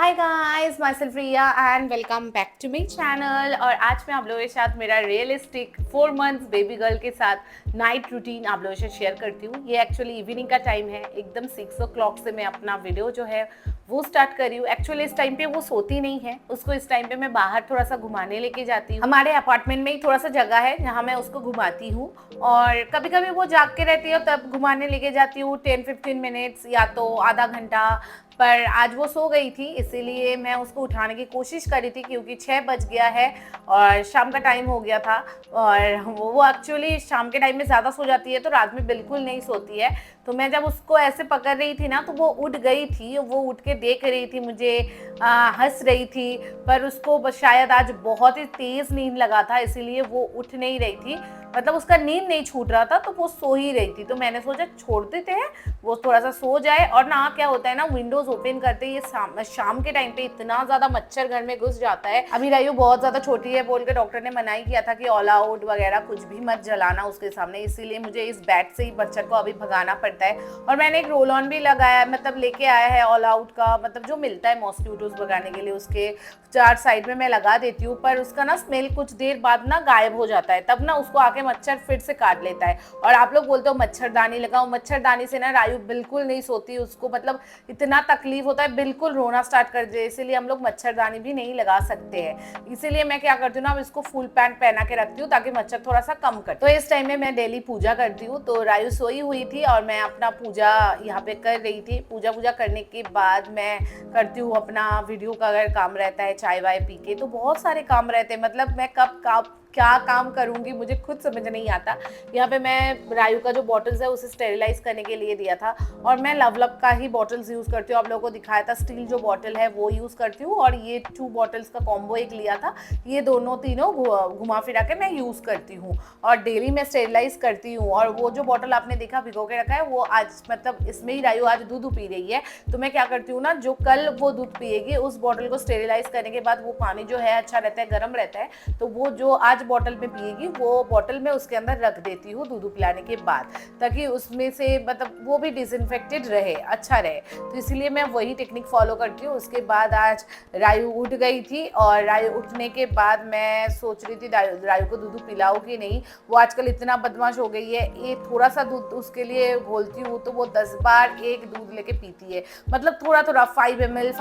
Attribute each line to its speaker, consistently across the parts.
Speaker 1: Hi guys, myself Riya and welcome back to my channel. और आज मैं आप लोगों के साथ मेरा रियलिस्टिक 4 मंथ्स बेबी गर्ल के साथ नाइट रूटीन आप लोगों से शेयर करती हूँ। ये एक्चुअली इवनिंग का टाइम है, एकदम 6 o'clock से मैं अपना वीडियो जो है वो स्टार्ट कर रही हूँ। एक्चुअली इस टाइम पे वो सोती नहीं है, उसको इस टाइम पे मैं बाहर थोड़ा सा घुमाने लेके जाती हूँ। हमारे अपार्टमेंट में ही थोड़ा सा जगह है जहाँ मैं उसको घुमाती हूँ, और कभी कभी वो जाग के रहती है तब घुमाने लेके जाती हूँ 10-15 मिनट्स या तो आधा घंटा। पर आज वो सो गई थी, इसीलिए मैं उसको उठाने की कोशिश कर रही थी क्योंकि 6 बज गया है और शाम का टाइम हो गया था। और वो एक्चुअली शाम के टाइम में ज़्यादा सो जाती है, तो रात में बिल्कुल नहीं सोती है। तो मैं जब उसको ऐसे पकड़ रही थी ना, तो वो उठ गई थी, वो उठ के देख रही थी मुझे, हंस रही थी। पर उसको शायद आज बहुत ही तेज़ नींद लगा था, इसीलिए वो उठ नहीं रही थी। मतलब उसका नींद नहीं छूट रहा था, तो वो सो ही रही थी। तो मैंने सोचा छोड़ देते हैं, वो थोड़ा सा सो जाए। और ना क्या होता है ना, विंडोज ओपन करते ही शाम के टाइम पे इतना ज़्यादा मच्छर घर में घुस जाता है। अभी रायू बहुत ज़्यादा छोटी है बोल के डॉक्टर ने मना ही किया था कि ऑल आउट वगैरह कुछ भी मत जलाना उसके सामने, इसीलिए मुझे इस बैट से ही मच्छर को अभी भगाना पड़ता है। और मैंने एक रोल ऑन भी लगाया, मतलब लेके आया है ऑल आउट का, मतलब जो मिलता है मॉस्किटोज भगाने के लिए, उसके 4 साइड में मैं लगा देती हूँ। पर उसका ना स्मेल कुछ देर बाद ना गायब हो जाता है, तब ना उसको आके मच्छर फिर से काट लेता है। और आप लोग बोलते हो मच्छरदानी लगाओ, मच्छरदानी से ना रायू बिल्कुल नहीं सोती, उसको मतलब इतना तकलीफ होता है, बिल्कुल रोना स्टार्ट कर दे, इसीलिए हम लोग मच्छरदानी भी नहीं लगा सकते हैं। इसीलिए मैं क्या करती हूँ ना, अब इसको फुल पैंट पहना के रखती हूँ ताकि मच्छर थोड़ा सा कम कर। तो इस टाइम में मैं डेली पूजा करती हूँ। तो रायू सोई हुई थी और मैं अपना पूजा यहाँ पे कर रही थी। पूजा करने के बाद मैं करती हूँ अपना वीडियो का अगर काम रहता है, चाय वाय पी के। तो बहुत सारे काम रहते हैं, मतलब मैं कब क्या काम करूंगी मुझे खुद समझ नहीं आता। यहाँ पे मैं रायू का जो बॉटल्स है उसे स्टेरिलाइज करने के लिए दिया था, और मैं लवलक का ही बॉटल्स यूज़ करती हूँ। आप लोगों को दिखाया था, स्टील जो बॉटल है वो यूज़ करती हूँ, और ये 2 बॉटल्स का कॉम्बो एक लिया था, ये दोनों तीनों घुमा फिरा के मैं यूज़ करती हूँ और डेली मैं स्टेरिलाइज करती हूँ। और वो जो बॉटल आपने देखा भिगो के रखा है, वो आज मतलब इसमें ही रायू आज दूध पी रही है। तो मैं क्या करती हूँ ना, जो कल वो दूध पिएगी उस बॉटल को स्टेरिलाइज करने के बाद वो पानी जो है अच्छा रहता है, गर्म रहता है, तो वो जो आज बॉटल में पिएगी वो बॉटल में उसके अंदर रख देती हूँ दूध पिलाने के बाद, ताकि उसमें से मतलब वो भी डिसइंफेक्टेड रहे, अच्छा रहे। तो इसीलिए मैं वही टेक्निक फॉलो करती हूँ। उसके बाद आज रायू उठ गई थी, और रायू उठने के बाद मैं सोच रही थी रायू को दूध पिलाऊँ कि नहीं। वो आजकल इतना बदमाश हो गई है, ये थोड़ा सा दूध उसके लिए घोलती हूँ तो वो 10 बार एक दूध लेके पीती है, मतलब थोड़ा थोड़ा 5 ml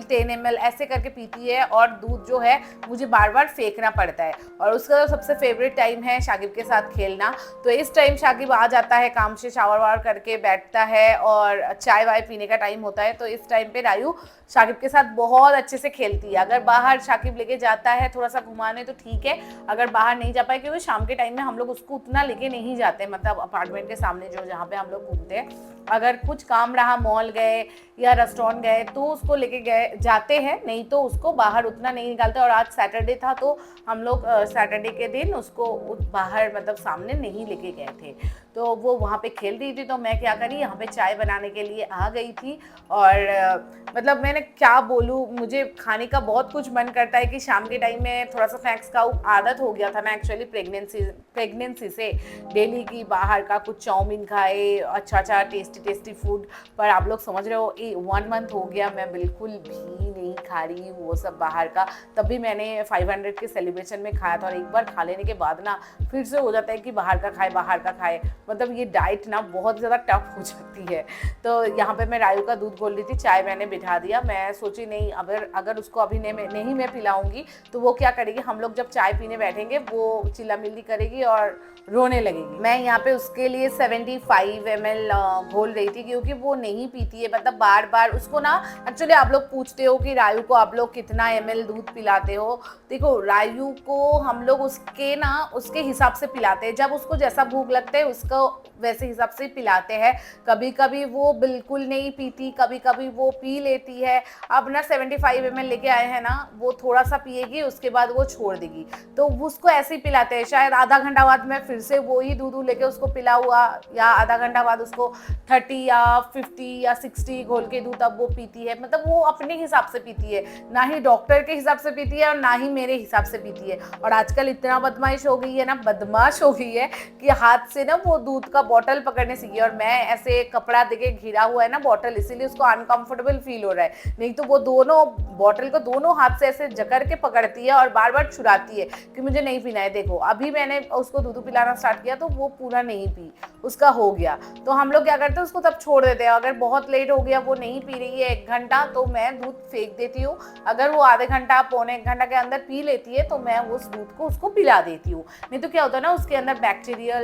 Speaker 1: 10 ml ऐसे करके पीती है। और दूध जो है मुझे बार बार फेंकना पड़ता है। और उसका तो सबसे फेवरेट टाइम है शाकिब के साथ खेलना। तो इस टाइम शाकिब आ जाता है काम से, शावर वावर करके बैठता है और चाय वाय पीने का टाइम होता है। तो इस टाइम पे रायू शाकिब के साथ बहुत अच्छे से खेलती है। अगर बाहर शाकिब लेके जाता है थोड़ा सा घुमाने तो ठीक है, अगर बाहर नहीं जा पाए, क्योंकि शाम के टाइम में हम लोग उसको उतना लेके नहीं जाते, मतलब अपार्टमेंट के सामने जो जहाँ पे हम लोग घूमते हैं, अगर कुछ काम रहा, मॉल गए या रेस्टोरेंट गए तो उसको लेके गए जाते हैं, नहीं तो उसको बाहर उतना नहीं निकालते। और आज सैटरडे था तो हम लोग सैटरडे के दिन उसको बाहर मतलब सामने नहीं लेके गए थे। तो वो वहाँ पे खेल रही थी, तो मैं क्या करी, यहाँ पे चाय बनाने के लिए आ गई थी। और मतलब मैंने क्या बोलूँ, मुझे खाने का बहुत कुछ मन करता है कि शाम के टाइम में थोड़ा सा स्नैक्स का आदत हो गया था ना एक्चुअली प्रेगनेंसी से, डेली की बाहर का कुछ चाउमीन खाए, अच्छा टेस्टी फूड। पर आप लोग समझ रहे हो, 1 मंथ हो गया मैं बिल्कुल भी नहीं खा रही हूँ वो सब बाहर का। तब भी मैंने 500 के सेलिब्रेशन में खाया था, और एक बार खा लेने के बाद ना फिर से हो जाता है कि बाहर का खाए। मतलब ये डाइट ना बहुत ज़्यादा टफ हो जाती है। तो यहाँ पे मैं रायू का दूध खोल रही थी, चाय मैंने बिठा दिया। मैं सोची नहीं, अगर उसको अभी नहीं मैं पिलाऊंगी तो वो क्या करेगी, हम लोग जब चाय पीने बैठेंगे वो चिल्लामिल्ली करेगी और रोने लगेगी। मैं यहाँ पे उसके लिए 75 ml घोल रही थी, क्योंकि वो नहीं पीती है, मतलब बार बार उसको ना। एक्चुअली आप लोग पूछते हो कि रायू को आप लोग कितना ml दूध पिलाते हो। देखो, रायू को हम लोग उसके हिसाब से पिलाते हैं, जब उसको जैसा भूख लगता है उसको वैसे हिसाब से पिलाते हैं। कभी कभी वो बिल्कुल नहीं पीती, कभी कभी वो पी लेती है। अब ना 75 ml लेके आए हैं ना, वो थोड़ा सा पिएगी उसके बाद वो छोड़ देगी, तो उसको ऐसे ही पिलाते हैं। शायद आधा घंटा बाद मैं फिर से वो ही दूध लेके उसको पिला हुआ, या आधा घंटा बाद उसको 30 या 50 या 60 घोल खोल के दूँ तब वो पीती है, मतलब वो अपने हिसाब से पीती है, ना ही डॉक्टर के हिसाब से पीती है और ना ही मेरे हिसाब से पीती है। और आजकल इतना बदमाश हो गई है ना, बदमाश हो गई है कि हाथ से ना वो दूध का बॉटल पकड़ने सीखी है, और मैं ऐसे कपड़ा देके घिरा हुआ है ना बॉटल, इसीलिए उसको अनकंफर्टेबल फील हो रहा है। नहीं तो वो दोनों बॉटल को दोनों हाथ से ऐसे जकड़ के पकड़ती है और बार बार छुड़ाती है कि मुझे नहीं पीना है। देखो अभी मैंने उसको दूध पिलाना स्टार्ट किया तो वो पूरा नहीं पी, उसका हो गया। तो हम लोग क्या करते हैं, उसको तब छोड़ देते हैं। अगर बहुत लेट हो गया, वो नहीं पी रही है 1 घंटा, तो मैं दूध फेंक देती हूँ। अगर वो आधे घंटा पौने 1 घंटा के अंदर पी लेती है तो मैं उस दूध को उसको पिला देती हूँ। नहीं तो क्या होता है ना, उसके अंदर बैक्टीरिया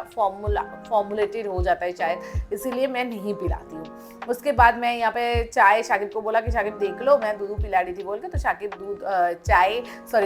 Speaker 1: फॉर्मुलेटेड हो जाता है शायद, इसीलिए मैं नहीं पिलाती हूँ। उसके बाद मैं यहाँ पे चाय, शाकिब को बोला कि शाकिब देख लो मैं दूध पिला रही थी बोल के, तो शाकिब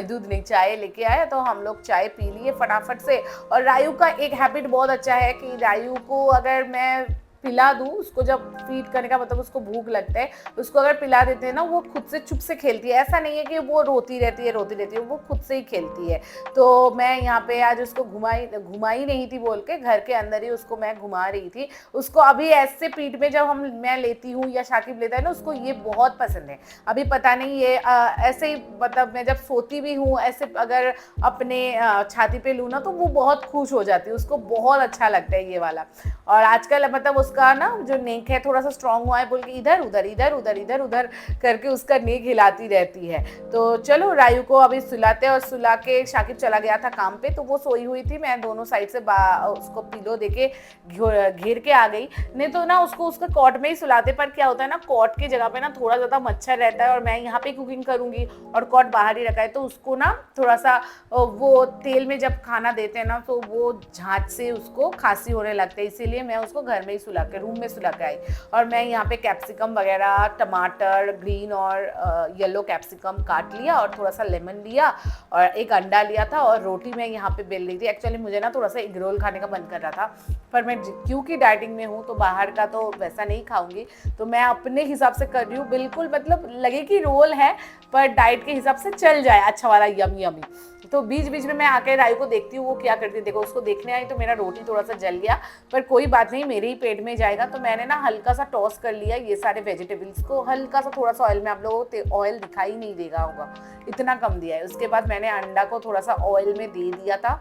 Speaker 1: दूध नहीं चाय लेके आया, तो हम लोग चाय पी लिए फटाफट से। और रायू का एक हैबिट बहुत अच्छा है कि रायू को अगर मैं पिला दूँ, उसको जब फीड करने का मतलब उसको भूख लगता है, उसको अगर पिला देते हैं ना, वो खुद से चुप से खेलती है। ऐसा नहीं है कि वो रोती रहती है, वो खुद से ही खेलती है। तो मैं यहाँ पे आज उसको घुमाई नहीं थी बोल के, घर के अंदर ही उसको मैं घुमा रही थी। उसको अभी ऐसे पीठ में जब मैं लेती हूँ या शाकिब लेता है ना, उसको ये बहुत पसंद है। अभी पता नहीं ये ऐसे ही, मतलब मैं जब सोती भी हूँ ऐसे अगर अपने छाती पे लूँ ना, तो वो बहुत खुश हो जाती है, उसको बहुत अच्छा लगता है ये वाला। और आजकल मतलब उसका ना जो नेक है थोड़ा सा स्ट्रांग हुआ है बोल के इधर उधर करके उसका नेक हिलाती रहती है। तो चलो रायू को अभी सुलाते हैं, और सुला के शाकिब चला गया था काम पे, तो वो सोई हुई थी। मैं दोनों साइड से उसको पिलो देके घेर के आ गई। नहीं तो ना उसको उसका कॉट में ही सुलाते, पर क्या होता है ना, कॉट की जगह पे ना थोड़ा ज़्यादा मच्छर रहता है, और मैं यहाँ पे कुकिंग करूँगी और कॉट बाहर ही रखा है, तो उसको ना थोड़ा सा वो तेल में जब खाना देते हैं ना, तो वो झाँझ से उसको खांसी होने लगता है, इसीलिए मैं उसको घर में ही रूम में सुला के आई। और मैं यहाँ पे कैप्सिकम वगैरह, टमाटर, ग्रीन और येलो कैप्सिकम काट लिया, और थोड़ा सा लेमन लिया, और एक अंडा लिया था, और रोटी मैं यहाँ पे बेल रही थी। एक्चुअली मुझे ना थोड़ा सा एग रोल खाने का मन कर रहा था, पर मैं क्योंकि डाइटिंग में हूँ तो बाहर का तो वैसा नहीं खाऊंगी, तो मैं अपने हिसाब से कर रही हूँ। बिल्कुल मतलब लगे कि रोल है, पर डाइट के हिसाब से चल जाए, अच्छा वाला यमी। तो बीच बीच में मैं आके रायू को देखती हूँ वो क्या करती है। देखो उसको देखने आई तो मेरा रोटी थोड़ा सा जल गया, पर कोई बात नहीं, मेरे ही पेट में जाएगा। तो मैंने ना हल्का सा टॉस कर लिया ये सारे वेजिटेबल्स को, हल्का सा थोड़ा सा ऑयल में, आप लोगों को ऑयल दिखाई नहीं देगा होगा, इतना कम दिया है। उसके बाद मैंने अंडा को थोड़ा सा ऑयल में दे दिया था,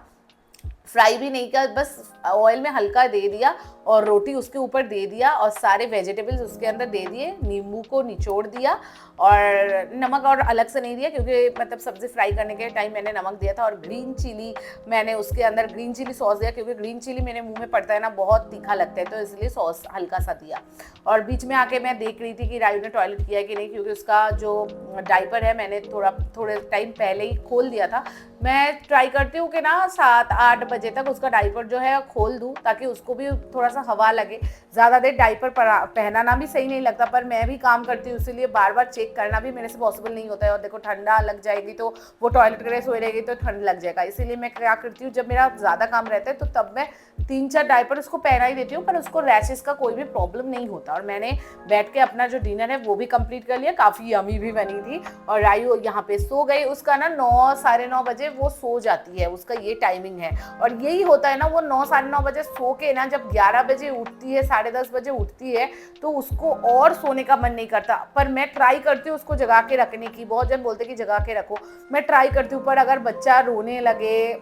Speaker 1: फ्राई भी नहीं किया, बस ऑयल में हल्का दे दिया, और रोटी उसके ऊपर दे दिया, और सारे वेजिटेबल्स उसके अंदर दे दिए, नींबू को निचोड़ दिया, और नमक और अलग से नहीं दिया क्योंकि मतलब सब्ज़ी फ्राई करने के टाइम मैंने नमक दिया था। और ग्रीन चिली मैंने उसके अंदर ग्रीन चिली सॉस दिया, क्योंकि ग्रीन चिली मेरे मुंह में पड़ता है ना, बहुत तीखा लगता है, तो इसलिए सॉस हल्का सा दिया। और बीच में आके मैं देख रही थी कि रायू ने टॉयलेट किया है कि नहीं, क्योंकि उसका जो डाइपर है मैंने थोड़े टाइम पहले ही खोल दिया था। मैं ट्राई करती हूँ कि ना 7-8 बजे तक उसका डाइपर जो है खोल दूँ, ताकि उसको भी थोड़ा सा हवा लगे। ज़्यादा देर डाइपर पहनाना भी सही नहीं लगता, पर मैं भी काम करती हूँ, इसीलिए बार बार चेक करना भी मेरे से पॉसिबल नहीं होता है। और देखो ठंडा लग जाएगी तो वो टॉयलेट करे सोए रहेगी तो ठंड लग जाएगा, इसीलिए मैं क्या करती हूँ, जब मेरा ज़्यादा काम रहता है तो तब मैं 3-4 डाइपर उसको पहना ही देती हूँ, पर उसको रैशेस का कोई भी प्रॉब्लम नहीं होता। और मैंने बैठ के अपना जो डिनर है वो भी कंप्लीट कर लिया, काफ़ी यमी भी बनी थी। और रायू यहाँ पे सो गई, उसका ना 9-9:30 बजे वो सो जाती है, उसका ये टाइमिंग है। और यही होता है ना, वो 9-9:30 बजे सो के ना जब 11 बजे उठती है, 10:30 बजे उठती है, तो उसको और सोने का मन नहीं करता। पर मैं ट्राई करती हूँ उसको जगा के रखने की, बहुत जन बोलते कि जगा के रखो, मैं ट्राई करती हूँ, पर अगर बच्चा रोने लगे,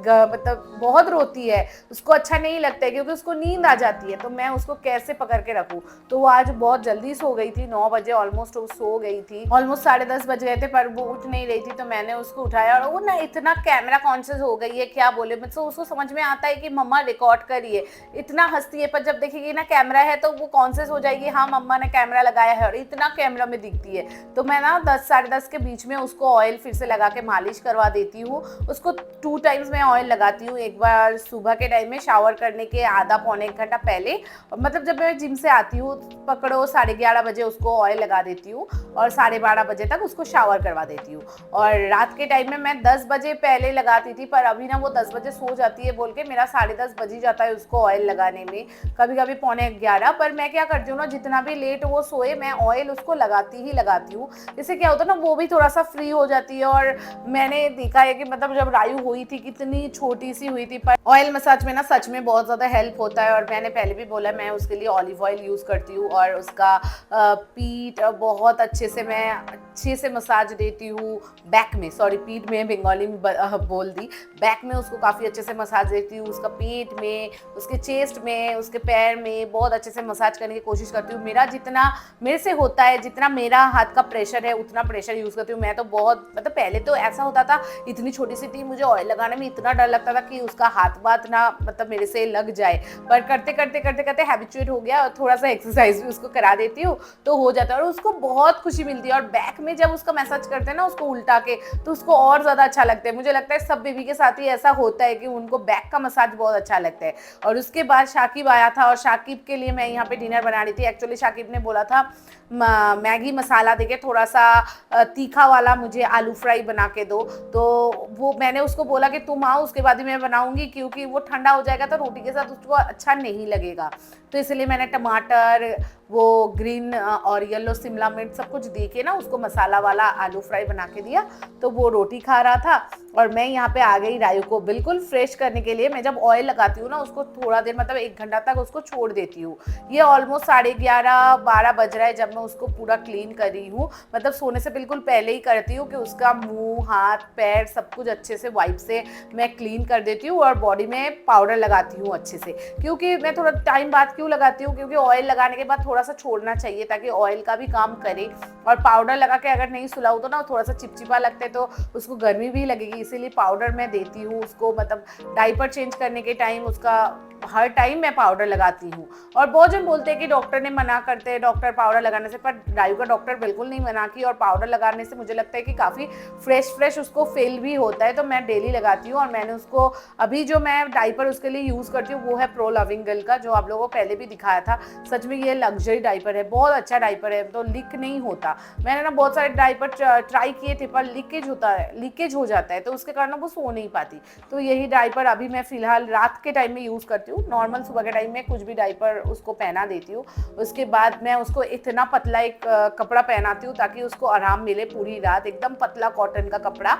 Speaker 1: मतलब बहुत रोती है, उसको अच्छा नहीं लगता है क्योंकि उसको नींद आ जाती है, तो मैं उसको कैसे पकड़ के रखूँ। तो वो आज बहुत जल्दी सो गई थी, 9 बजे ऑलमोस्ट वो सो गई थी, ऑलमोस्ट 10:30 बज गए थे, पर वो उठ नहीं रही थी, तो मैंने उसको उठाया। और वो ना इतना कैमरा कॉन्शियस हो गई है, क्या बोले, मतलब उसको समझ में आता है कि मम्मा रिकॉर्ड करिए, इतना हंसती है, पर जब देखेगी ना कैमरा है तो वो कॉन्शियस हो जाएगी, हाँ मम्मा ने कैमरा लगाया है, और इतना कैमरा में दिखती है। तो मैं ना 10-10:30 के बीच में उसको ऑयल फिर से लगा के मालिश करवा देती हूँ। उसको 2 टाइम्स मैं ऑयल लगाती हूँ, एक बार सुबह के टाइम में शावर करने के आधा पौने 1 घंटा पहले, मतलब जब मैं जिम से आती हूँ पकड़ो 11:30 बजे उसको ऑयल लगा देती हूँ, और 12:30 बजे तक उसको शावर करवा देती हूँ। और रात के टाइम में मैं 10 बजे पहले लगाती थी, पर अभी ना वो 10 बजे सो जाती है बोल के मेरा 10:30 बज ही जाता है उसको ऑयल लगाने में, कभी कभी पौने 11। पर मैं क्या करती हूँ ना, जितना भी लेट वो सोए मैं ऑयल उसको लगाती हूँ। इससे क्या होता है ना, वो भी थोड़ा सा फ्री हो जाती है। और मैंने देखा है कि मतलब जब रायू हुई थी कि इतनी छोटी सी हुई थी, पर ऑयल मसाज में ना सच में बहुत ज़्यादा हेल्प होता है। और मैंने पहले भी बोला, मैं उसके लिए ऑलिव ऑयल यूज़ करती हूँ और उसका पीठ बहुत अच्छे से मसाज देती हूँ। बैक में, सॉरी पीठ में बंगाली में बोल दी, बैक में उसको काफ़ी अच्छे से मसाज देती हूँ। उसका पेट में, उसके चेस्ट में, उसके पैर में बहुत अच्छे से मसाज करने की कोशिश करती हूँ। जितना मेरे से होता है, जितना मेरा हाथ का प्रेशर है उतना प्रेशर यूज़ करती हूँ। मैं तो बहुत, मतलब पहले तो ऐसा होता था, इतनी छोटी सी थी, मुझे ऑयल लगाने में इतना डर लगता था कि उसका हाथ बात ना मतलब मेरे से लग जाए। पर करते करते हैबिचुएट हो गया और थोड़ा सा एक्सरसाइज भी उसको करा देती हूँ तो हो जाता है और उसको बहुत खुशी मिलती है। और बैक में जब उसका मैसेज करते हैं ना उसको उल्टा के, तो उसको और ज़्यादा अच्छा लगता है। मुझे लगता है सब बेबी के साथ ही ऐसा होता है कि उनको बैक का मसाज बहुत अच्छा लगता है। और उसके बाद शाकिब आया था और शाकिब के लिए मैं यहाँ पे डिनर बना रही थी। एक्चुअली शाकिब ने बोला था मैगी मसाला देके थोड़ा सा तीखा वाला मुझे आलू फ्राई बना के दो, तो वो मैंने उसको बोला कि तुम आओ उसके बाद ही मैं बनाऊंगी, क्योंकि वो ठंडा हो जाएगा तो रोटी के साथ उसको अच्छा नहीं लगेगा। तो इसलिए मैंने टमाटर, वो ग्रीन और येलो शिमला मिर्च सब कुछ दे के ना उसको मसाला वाला आलू फ्राई बना के दिया, तो वो रोटी खा रहा था। और मैं यहाँ पे आ गई रायू को बिल्कुल फ्रेश करने के लिए। मैं जब ऑयल लगाती हूँ ना उसको थोड़ा देर, मतलब 1 घंटा तक उसको छोड़ देती हूँ। ये ऑलमोस्ट 11:30-12 बज रहा है जब मैं उसको पूरा क्लीन कर रही हूँ। मतलब सोने से बिल्कुल पहले ही करती हूँ कि उसका मुंह, हाथ, पैर सब कुछ अच्छे से वाइप से मैं क्लीन कर देती हूँ और बॉडी में पाउडर लगाती हूँ अच्छे से। क्योंकि मैं थोड़ा टाइम बाद क्यों लगाती हूँ, क्योंकि ऑयल लगाने के बाद थोड़ा सा छोड़ना चाहिए ताकि ऑयल का भी काम करे। और पाउडर लगा के अगर नहीं सुलाऊँ तो ना थोड़ा सा चिपचिपा लगता है, तो उसको गर्मी भी लगेगी, इसीलिए पाउडर मैं देती हूँ उसको। मतलब डाइपर चेंज करने के टाइम उसका हर टाइम मैं पाउडर लगाती हूँ। और बहुत जन बोलते हैं कि डॉक्टर ने मना करते हैं, डॉक्टर पाउडर लगाने से, पर रायू का डॉक्टर बिल्कुल नहीं मना की। और पाउडर लगाने से मुझे लगता है कि काफ़ी फ्रेश उसको फील भी होता है, तो मैं डेली लगाती हूँ। और मैंने उसको अभी जो मैं डाइपर उसके लिए यूज़ करती हूँ वो है प्रो लविंग गर्ल का, जो आप लोगों को पहले भी दिखाया था। सच में ये लग्जरी डाइपर है, बहुत अच्छा डाइपर है, तो लीक नहीं होता। मैंने ना बहुत सारे डाइपर ट्राई किए थे पर लीकेज हो जाता है, तो उसके कारण वो सो नहीं पाती। तो यही डाइपर अभी मैं फिलहाल रात के टाइम में यूज़ करती हूँ। नॉर्मल सुबह के टाइम में कुछ भी डाइपर उसको पहना देती हूँ। उसके बाद मैं उसको इतना पतला एक कपड़ा पहनाती हूँ ताकि उसको आराम मिले पूरी रात, एकदम पतला कॉटन का कपड़ा,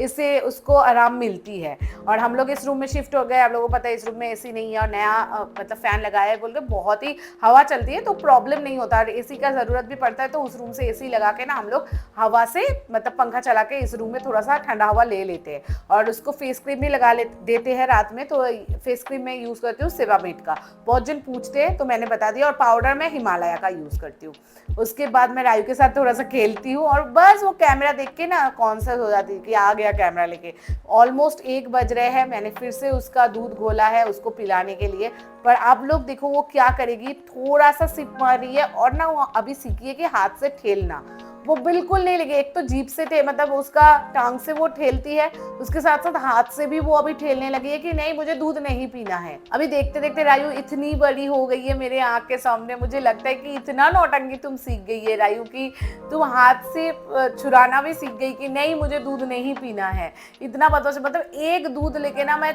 Speaker 1: इससे उसको आराम मिलती है। और हम लोग इस रूम में शिफ्ट हो गए, आप लोगों को पता है इस रूम में एसी नहीं है और नया मतलब फ़ैन लगाया है बोल के बहुत ही हवा चलती है, तो प्रॉब्लम नहीं होता। और एसी का ज़रूरत भी पड़ता है तो उस रूम से एसी लगा के ना हम लोग हवा से, मतलब पंखा चला के इस रूम में थोड़ा सा ठंडा हवा ले लेते हैं। और उसको फेस क्रीम भी लगा देते हैं रात में, तो फेस क्रीम में यूज़ करती हूँ सेवामेट का। बहुत जन पूछते हैं तो मैंने बता दिया। और पाउडर मैं हिमालय का यूज़ करती हूँ। उसके बाद मैं रायू के साथ थोड़ा सा खेलती हूँ और बस वो कैमरा देख के ना कॉन्शियस हो जाती है कि आ गया कैमरा लेके। ऑलमोस्ट 1 बज रहे हैं, मैंने फिर से उसका दूध घोला है उसको पिलाने के लिए। पर आप लोग देखो वो क्या करेगी, थोड़ा सा सिप मार रही है और ना वो अभी सीखी है कि हाथ से ठेलना, वो बिल्कुल नहीं लगे। एक तो जीभ से थे, मतलब उसका टांग से वो ठेलती है, उसके साथ साथ हाथ से भी वो अभी ठेलने लगी है कि नहीं मुझे दूध नहीं पीना है। अभी देखते देखते रायू इतनी बड़ी हो गई है मेरे आंख के सामने, मुझे लगता है कि इतना नौटंकी तुम सीख गई है रायू की, तुम हाथ से छुराना भी सीख गई कि नहीं मुझे दूध नहीं पीना है। इतना बदमाश, मतलब एक दूध लेके ना मैं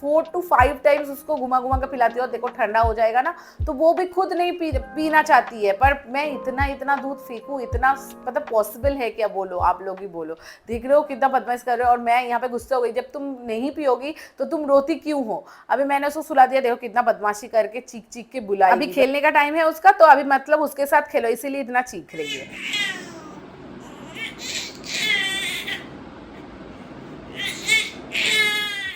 Speaker 1: 4 to 5 टाइम्स उसको घुमा घुमा कर पिलाती हूँ। और देखो ठंडा हो जाएगा ना तो वो भी खुद नहीं पीना चाहती है, पर मैं इतना दूध फेंकूँ, इतना मतलब पॉसिबल है क्या? बोलो, आप लोग ही बोलो। देख रहे हो कितना बदमाश कर रहे हो। और मैं यहाँ पे गुस्सा हो गई, जब तुम नहीं पियोगी तो तुम रोती क्यों हो? अभी मैंने उसको सुला दिया, देखो कितना बदमाशी करके चीख के बुलाई। अभी खेलने का टाइम है उसका, तो अभी मतलब उसके साथ खेलो, इसीलिए इतना चीख रही है।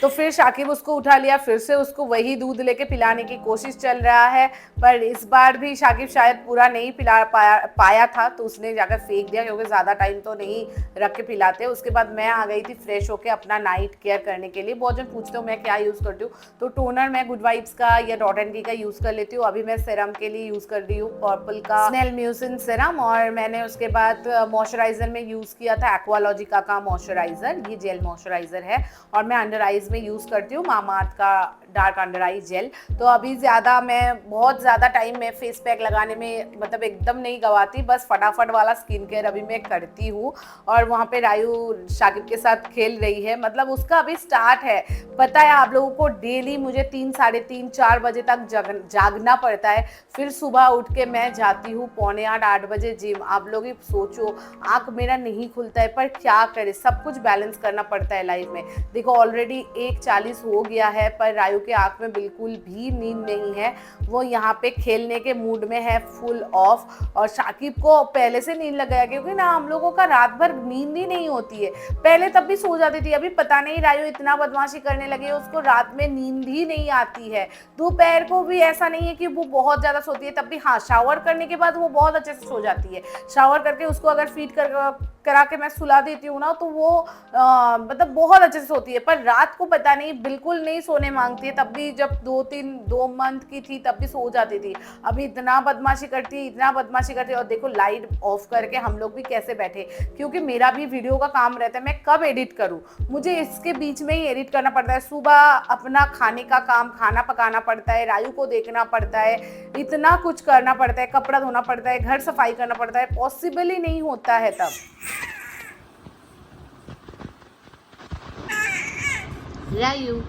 Speaker 1: तो फिर शाकिब उसको उठा लिया, फिर से उसको वही दूध लेके पिलाने की कोशिश चल रहा है। पर इस बार भी शाकिब शायद पूरा नहीं पिला पाया था, तो उसने जाकर फेंक दिया, क्योंकि ज़्यादा टाइम तो नहीं रख के पिलाते। उसके बाद मैं आ गई थी फ्रेश होकर अपना नाइट केयर करने के लिए। बहुत जन पूछते हो मैं क्या यूज़ करती हूँ, तो टोनर मैं गुड वाइब्स का या डॉट एंड डी का यूज़ कर लेती हूँ। अभी मैं सीरम के लिए यूज़ कर रही हूँ पर्पल का स्नेल म्यूसिन सीरम। और मैंने उसके बाद मॉइस्चराइजर में यूज़ किया था एक्वालॉजिका का मॉइस्चराइजर, ये जेल मॉइस्चराइजर है। और मैं अंडर आइज में यूज़ करती हूँ मामाअर्थ का डार्क अंडर आई जेल। तो अभी बहुत ज़्यादा टाइम मैं फेस पैक लगाने में मतलब एकदम नहीं गवाती, बस फटाफट वाला स्किन केयर अभी मैं करती हूँ। और वहाँ पे रायू शाकिब के साथ खेल रही है, मतलब उसका अभी स्टार्ट है। पता है आप लोगों को, डेली मुझे 3, साढ़े 3, 4 बजे तक जागना पड़ता है। फिर सुबह उठ के मैं जाती हूँ 7:45, 8 बजे जिम। आप लोग ही सोचो, आँख मेरा नहीं खुलता है, पर क्या करे, सब कुछ बैलेंस करना पड़ता है लाइफ में। देखो ऑलरेडी 1:40 हो गया है, पर रायू के आँख में बिल्कुल भी नींद नहीं है। वो यहाँ पे खेलने के मूड में है, फुल ऑफ। और शाकिब को पहले से नींद लग गया, क्योंकि ना हम लोगों का रात भर नींद ही नहीं होती है। पहले तब भी सो जाती थी, अभी पता नहीं रायू इतना बदमाशी करने लगे, उसको रात में नींद ही नहीं आती है। दोपहर को भी ऐसा नहीं है कि वो बहुत ज़्यादा सोती है, तब भी हाँ, शावर करने के बाद वो बहुत अच्छे से सो जाती है। शावर करके उसको अगर फीड करा के मैं सुला देती हूँ ना, तो वो मतलब बहुत अच्छे से सोती है। पर रात को पता नहीं बिल्कुल नहीं सोने मांगती है। तब भी जब 2 मंथ की थी तब भी सो जाती थी। अभी इतना बदमाशी करती है, इतना बदमाशी करती है। और देखो लाइट ऑफ करके हम लोग भी कैसे बैठे, क्योंकि मेरा भी वीडियो का काम रहता है, मैं कब एडिट करूँ, मुझे इसके बीच में ही एडिट करना पड़ता है। सुबह अपना खाने का काम, खाना पकाना पड़ता है, रायू को देखना पड़ता है, इतना कुछ करना पड़ता है, कपड़ा धोना पड़ता है, घर सफाई करना पड़ता है, पॉसिबल ही नहीं होता है तब। रायू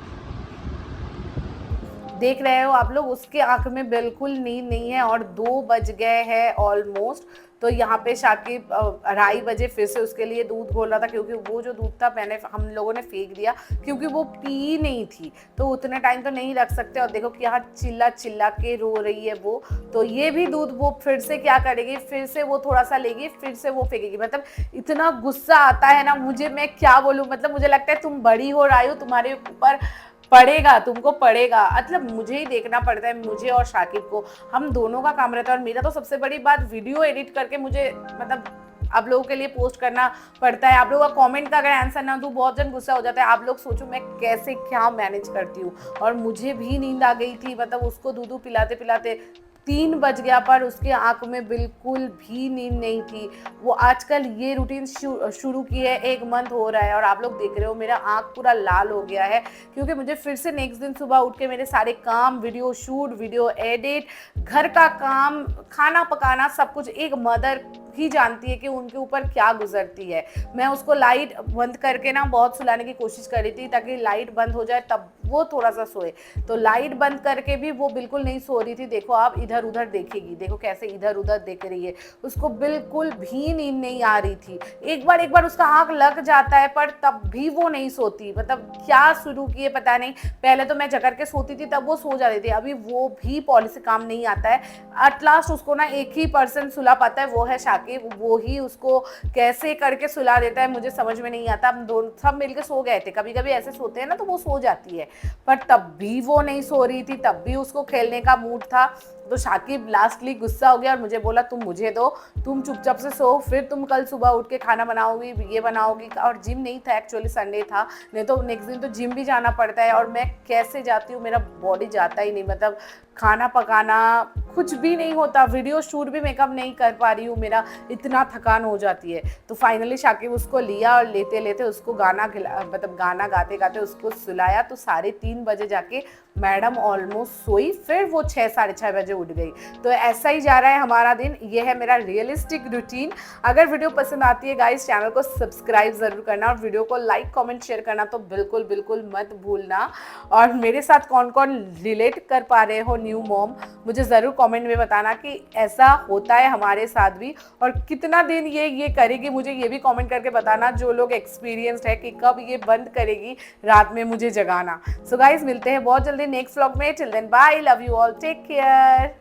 Speaker 1: देख रहे हो आप लोग, उसके आंख में बिल्कुल नींद नहीं है। और 2 बज गए हैं ऑलमोस्ट। तो यहाँ पे शाकिब 2:30 बजे फिर से उसके लिए दूध घोल रहा था, क्योंकि वो जो दूध था हम लोगों ने फेंक दिया, क्योंकि वो पी नहीं थी। तो उतने टाइम तो नहीं रख सकते। और देखो कि यहाँ चिल्ला चिल्ला के रो रही है वो। तो ये भी दूध वो फिर से क्या करेगी, फिर से वो थोड़ा सा लेगी, फिर से वो फेंकेगी। मतलब इतना गुस्सा आता है ना मुझे, मैं क्या बोलूँ। मतलब मुझे लगता है तुम बड़ी हो रायू, तुम्हारे ऊपर पड़ेगा, तुमको पड़ेगा। मतलब मुझे ही देखना पड़ता है, मुझे और शाकिब को, हम दोनों का काम रहता है। और मेरा तो सबसे बड़ी बात, वीडियो एडिट करके मुझे मतलब आप लोगों के लिए पोस्ट करना पड़ता है। आप लोगों का कमेंट का अगर आंसर ना दूं, बहुत जन गुस्सा हो जाता है। आप लोग सोचो मैं कैसे क्या मैनेज करती हूँ। और मुझे भी नींद आ गई थी, मतलब उसको दूध पिलाते पिलाते 3 बज गया, पर उसके आंख में बिल्कुल भी नींद नहीं थी। वो आजकल ये रूटीन शुरू की है, 1 मंथ हो रहा है। और आप लोग देख रहे हो मेरा आंख पूरा लाल हो गया है, क्योंकि मुझे फिर से नेक्स्ट दिन सुबह उठ के मेरे सारे काम, वीडियो शूट, वीडियो एडिट, घर का काम, खाना पकाना, सब कुछ। एक मदर ही जानती है कि उनके ऊपर क्या गुजरती है। मैं उसको लाइट बंद करके ना बहुत सुलाने की कोशिश कर रही थी, ताकि लाइट बंद हो जाए तब वो थोड़ा सा सोए। तो लाइट बंद करके भी वो बिल्कुल नहीं सो रही थी। देखो आप, इधर उधर देखेगी, देखो कैसे इधर उधर देख रही है। उसको बिल्कुल भी नींद नहीं आ रही थी। एक बार उसका आंख लग जाता है, पर तब भी वो नहीं सोती। मतलब क्या शुरू किए पता नहीं। पहले तो मैं जगह के सोती थी, तब वो सो जाती थी। अभी वो भी पॉलिसी काम नहीं आता है। एट लास्ट उसको ना एक ही पर्सन सुला पाता है, वो है शाकिब। वो ही उसको कैसे करके सुला देता है, मुझे समझ में नहीं आता। हम दोनों सब मिलकर सो गए थे। कभी कभी ऐसे सोते हैं ना, तो वो सो जाती है, पर तब भी वो नहीं सो रही थी। तब भी उसको खेलने का मूड था। तो शाकिब लास्टली गुस्सा हो गया और मुझे बोला, तुम मुझे दो, तुम चुपचाप से सो, फिर तुम कल सुबह उठ के खाना बनाओगी, ये बनाओगी। और जिम नहीं था, एक्चुअली संडे था, नहीं तो नेक्स्ट दिन तो जिम भी जाना पड़ता है। और मैं कैसे जाती हूँ, मेरा बॉडी जाता ही नहीं। मतलब खाना पकाना कुछ भी नहीं होता, वीडियो शूट भी मेकअप नहीं कर पा रही हूँ, मेरा इतना थकान हो जाती है। तो फाइनली शाकिब उसको लिया और लेते लेते उसको गाना गाते गाते उसको सुलाया। तो 3:30 बजे जाके मैडम ऑलमोस्ट सोई, फिर वो 6, साढ़े 6 बजे उठ गई। तो ऐसा ही जा रहा है हमारा दिन। ये है मेरा रियलिस्टिक रूटीन। अगर वीडियो पसंद आती है गाइस, चैनल को सब्सक्राइब ज़रूर करना और वीडियो को लाइक कमेंट शेयर करना तो बिल्कुल बिल्कुल मत भूलना। और मेरे साथ कौन कौन रिलेट कर पा रहे हो न्यू मॉम, मुझे ज़रूर कमेंट में बताना कि ऐसा होता है हमारे साथ भी। और कितना दिन ये करेगी, मुझे ये भी कमेंट करके बताना, जो लोग एक्सपीरियंस्ड है, कि कब ये बंद करेगी रात में मुझे जगाना। सो गाइस, मिलते हैं बहुत जल्दी नेक्स्ट व्लॉग में। Till then bye, love you all, take care.